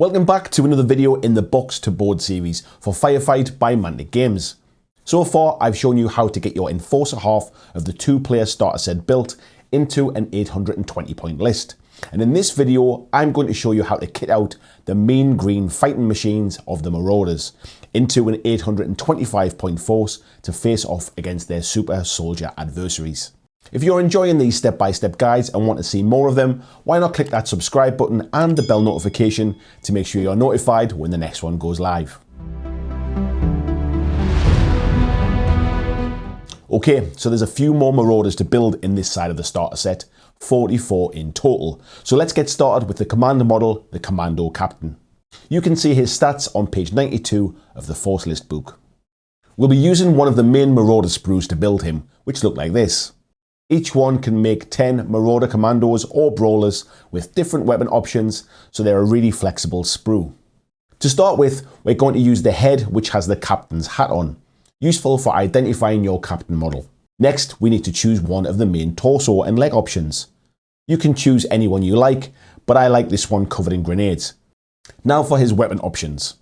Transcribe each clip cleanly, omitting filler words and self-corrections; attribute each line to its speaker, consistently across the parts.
Speaker 1: Welcome back to another video in the box to board series for Firefight by Mantic Games. So far I've shown you how to get your Enforcer half of the 2-player starter set built into an 820 point list. And in this video I'm going to show you how to kit out the mean green fighting machines of the Marauders into an 825 point force to face off against their super soldier adversaries. If you're enjoying these step-by-step guides and want to see more of them, why not click that subscribe button and the bell notification to make sure you're notified when the next one goes live. Okay, so there's a few more Marauders to build in this side of the starter set, 44 in total. So let's get started with the commander model, the Commando Captain. You can see his stats on page 92 of the Force List book. We'll be using one of the main Marauder sprues to build him, which look like this. Each one can make 10 Marauder commandos or brawlers with different weapon options, so they're a really flexible sprue. To start with, we're going to use the head which has the captain's hat on, useful for identifying your captain model. Next, we need to choose one of the main torso and leg options. You can choose any one you like, but I like this one covered in grenades. Now for his weapon options.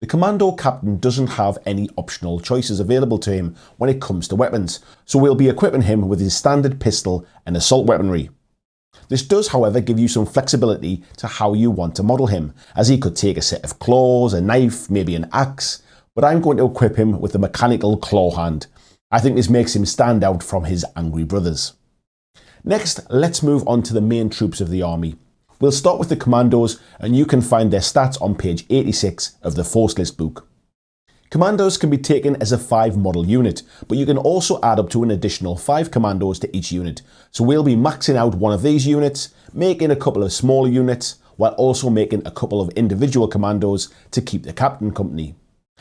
Speaker 1: The Commando Captain doesn't have any optional choices available to him when it comes to weapons, so we'll be equipping him with his standard pistol and assault weaponry. This does, however, give you some flexibility to how you want to model him, as he could take a set of claws, a knife, maybe an axe, but I'm going to equip him with the mechanical claw hand. I think this makes him stand out from his angry brothers. Next, let's move on to the main troops of the army. We'll start with the commandos, and you can find their stats on page 86 of the Force List book. Commandos can be taken as a 5 model unit, but you can also add up to an additional 5 commandos to each unit. So we'll be maxing out one of these units, making a couple of smaller units, while also making a couple of individual commandos to keep the captain company.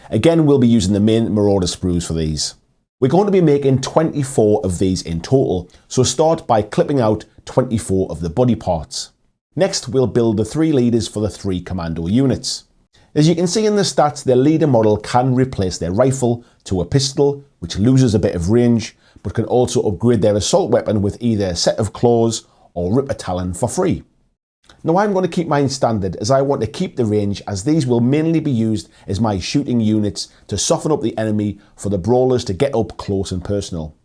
Speaker 1: Again, we'll be using the main Marauder sprues for these. We're going to be making 24 of these in total, so start by clipping out 24 of the body parts. Next, we'll build the 3 leaders for the 3 commando units. As you can see in the stats, their leader model can replace their rifle to a pistol, which loses a bit of range, but can also upgrade their assault weapon with either a set of claws or rip a talon for free. Now I'm going to keep mine standard, as I want to keep the range, as these will mainly be used as my shooting units to soften up the enemy for the brawlers to get up close and personal.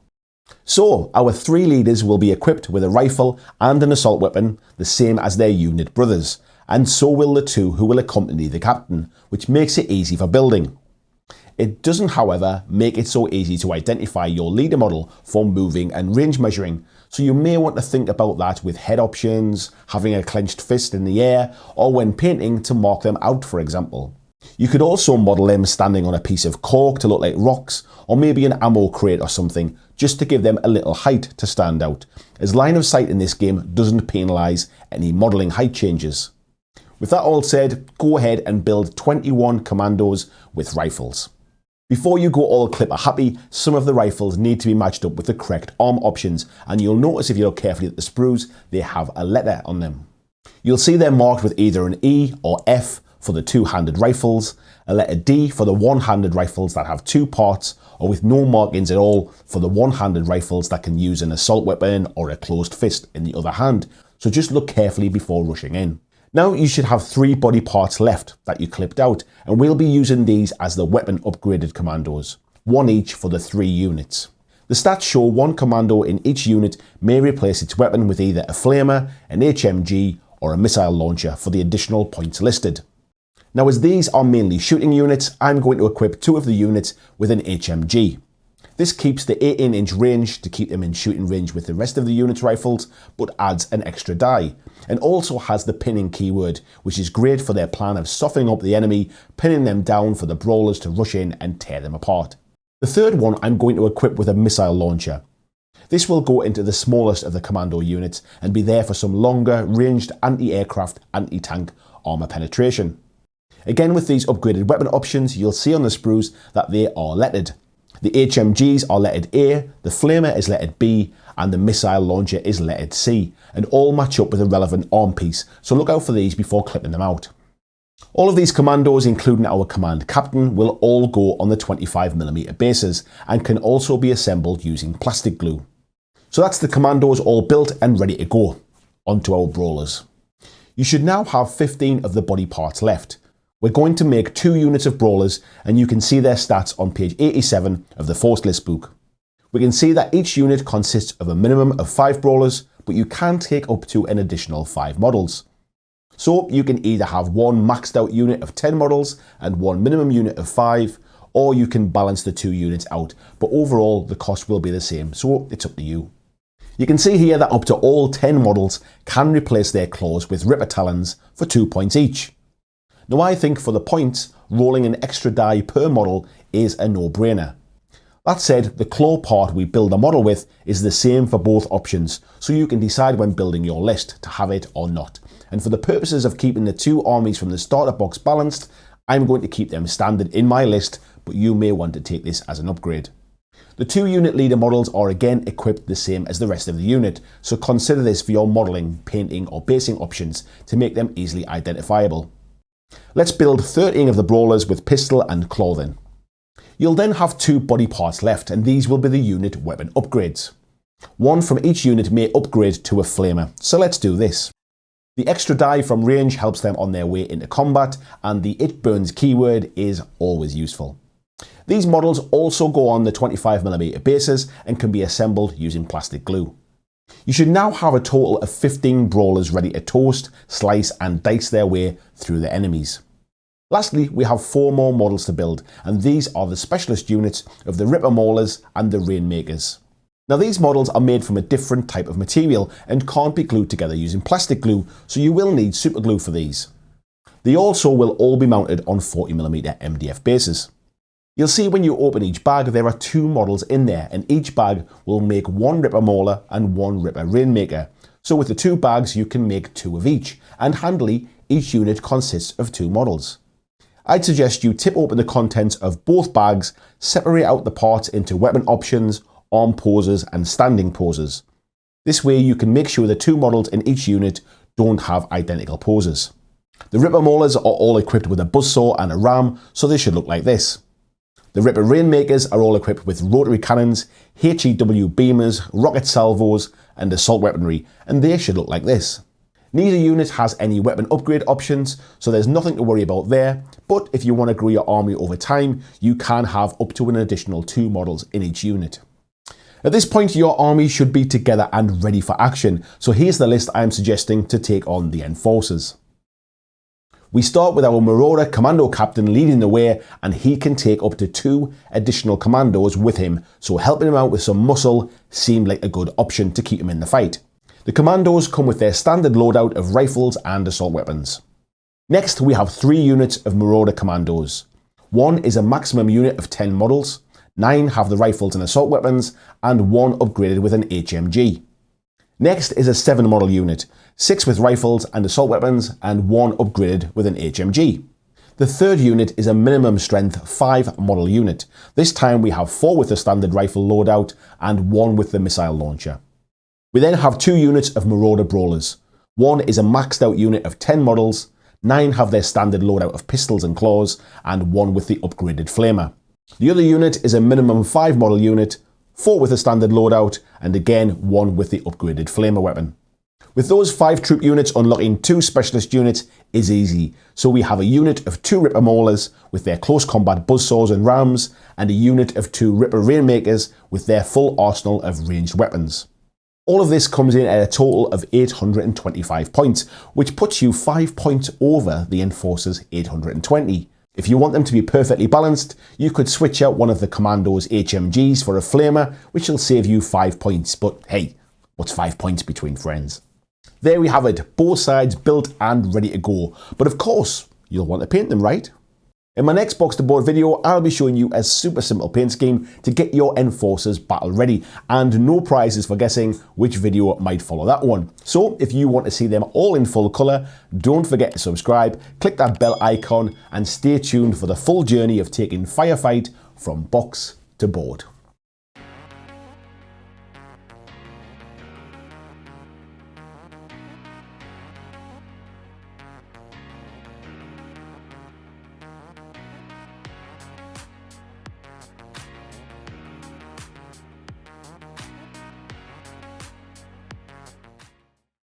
Speaker 1: So, our 3 leaders will be equipped with a rifle and an assault weapon, the same as their unit brothers, and so will the 2 who will accompany the captain, which makes it easy for building. It doesn't, however, make it so easy to identify your leader model for moving and range measuring, so you may want to think about that with head options, having a clenched fist in the air, or when painting to mark them out, for example. You could also model them standing on a piece of cork to look like rocks, or maybe an ammo crate or something, just to give them a little height to stand out, as line of sight in this game doesn't penalise any modelling height changes. With that all said, go ahead and build 21 commandos with rifles. Before you go all clipper happy, some of the rifles need to be matched up with the correct arm options, and you'll notice if you look carefully at the sprues, they have a letter on them. You'll see they're marked with either an E or F for the 2-handed rifles, a letter D for the 1-handed rifles that have 2 parts, or with no markings at all for the 1-handed rifles that can use an assault weapon or a closed fist in the other hand, so just look carefully before rushing in. Now you should have 3 body parts left that you clipped out, and we'll be using these as the weapon upgraded commandos, 1 each for the 3 units. The stats show 1 commando in each unit may replace its weapon with either a flamer, an HMG, or a missile launcher for the additional points listed. Now, as these are mainly shooting units, I'm going to equip 2 of the units with an HMG. This keeps the 18-inch range to keep them in shooting range with the rest of the unit's rifles, but adds an extra die, and also has the pinning keyword, which is great for their plan of softening up the enemy, pinning them down for the brawlers to rush in and tear them apart. The 3rd one I'm going to equip with a missile launcher. This will go into the smallest of the commando units and be there for some longer ranged anti-aircraft, anti-tank armour penetration. Again, with these upgraded weapon options, you'll see on the sprues that they are lettered. The HMGs are lettered A, the flamer is lettered B, and the missile launcher is lettered C, and all match up with a relevant arm piece, so look out for these before clipping them out. All of these commandos, including our command captain, will all go on the 25mm bases, and can also be assembled using plastic glue. So that's the commandos all built and ready to go. On to our brawlers. You should now have 15 of the body parts left. We're going to make 2 units of brawlers, and you can see their stats on page 87 of the Force List book. We can see that each unit consists of a minimum of 5 brawlers, but you can take up to an additional 5 models. So you can either have one maxed out unit of 10 models and one minimum unit of 5, or you can balance the 2 units out, but overall the cost will be the same, so it's up to you. You can see here that up to all 10 models can replace their claws with Ripper Talons for 2 points each. Now I think for the points, rolling an extra die per model is a no-brainer. That said, the claw part we build a model with is the same for both options, so you can decide when building your list to have it or not. And for the purposes of keeping the 2 armies from the starter box balanced, I'm going to keep them standard in my list, but you may want to take this as an upgrade. The 2 unit leader models are again equipped the same as the rest of the unit, so consider this for your modelling, painting or basing options to make them easily identifiable. Let's build 13 of the brawlers with pistol and claw then. You'll then have 2 body parts left, and these will be the unit weapon upgrades. One from each unit may upgrade to a flamer, so let's do this. The extra die from range helps them on their way into combat, and the It Burns keyword is always useful. These models also go on the 25mm bases and can be assembled using plastic glue. You should now have a total of 15 brawlers ready to toast, slice and dice their way through the enemies. Lastly, we have 4 more models to build, and these are the specialist units of the Ripper Maulers and the Rainmakers. Now these models are made from a different type of material and can't be glued together using plastic glue, so you will need super glue for these. They also will all be mounted on 40mm MDF bases. You'll see when you open each bag there are 2 models in there, and each bag will make 1 Ripper Mauler and 1 Ripper Rainmaker. So with the 2 bags you can make 2 of each, and handily each unit consists of 2 models. I'd suggest you tip open the contents of both bags, separate out the parts into weapon options, arm poses and standing poses. This way you can make sure the 2 models in each unit don't have identical poses. The Ripper Maulers are all equipped with a buzzsaw and a ram, so they should look like this. The Ripper Rainmakers are all equipped with rotary cannons, HEW beamers, rocket salvos and assault weaponry, and they should look like this. Neither unit has any weapon upgrade options, so there's nothing to worry about there, but if you want to grow your army over time, you can have up to an additional 2 models in each unit. At this point, your army should be together and ready for action, so here's the list I'm suggesting to take on the Enforcers. We start with our Marauder Commando Captain leading the way, and he can take up to 2 additional commandos with him, so helping him out with some muscle seemed like a good option to keep him in the fight. The commandos come with their standard loadout of rifles and assault weapons. Next, we have 3 units of Marauder Commandos. 1 is a maximum unit of 10 models, 9 have the rifles and assault weapons, and 1 upgraded with an HMG. Next is a 7 model unit, 6 with rifles and assault weapons, and 1 upgraded with an HMG. The 3rd unit is a minimum strength 5 model unit. This time we have 4 with the standard rifle loadout and 1 with the missile launcher. We then have 2 units of Marauder Brawlers. 1 is a maxed out unit of 10 models, 9 have their standard loadout of pistols and claws, and 1 with the upgraded flamer. The other unit is a minimum 5 model unit, 4 with a standard loadout, and again 1 with the upgraded flamer weapon. With those 5 troop units, unlocking 2 specialist units is easy, so we have a unit of 2 Ripper Maulers with their close combat buzzsaws and rams, and a unit of 2 Ripper Rainmakers with their full arsenal of ranged weapons. All of this comes in at a total of 825 points, which puts you 5 points over the Enforcer's 820. If you want them to be perfectly balanced, you could switch out one of the Commando's HMGs for a flamer, which will save you 5 points, but hey, what's 5 points between friends? There we have it, both sides built and ready to go, but of course, you'll want to paint them, right? In my next box to board video, I'll be showing you a super simple paint scheme to get your Enforcers battle ready, and no prizes for guessing which video might follow that one. So if you want to see them all in full colour, don't forget to subscribe, click that bell icon and stay tuned for the full journey of taking Firefight from box to board.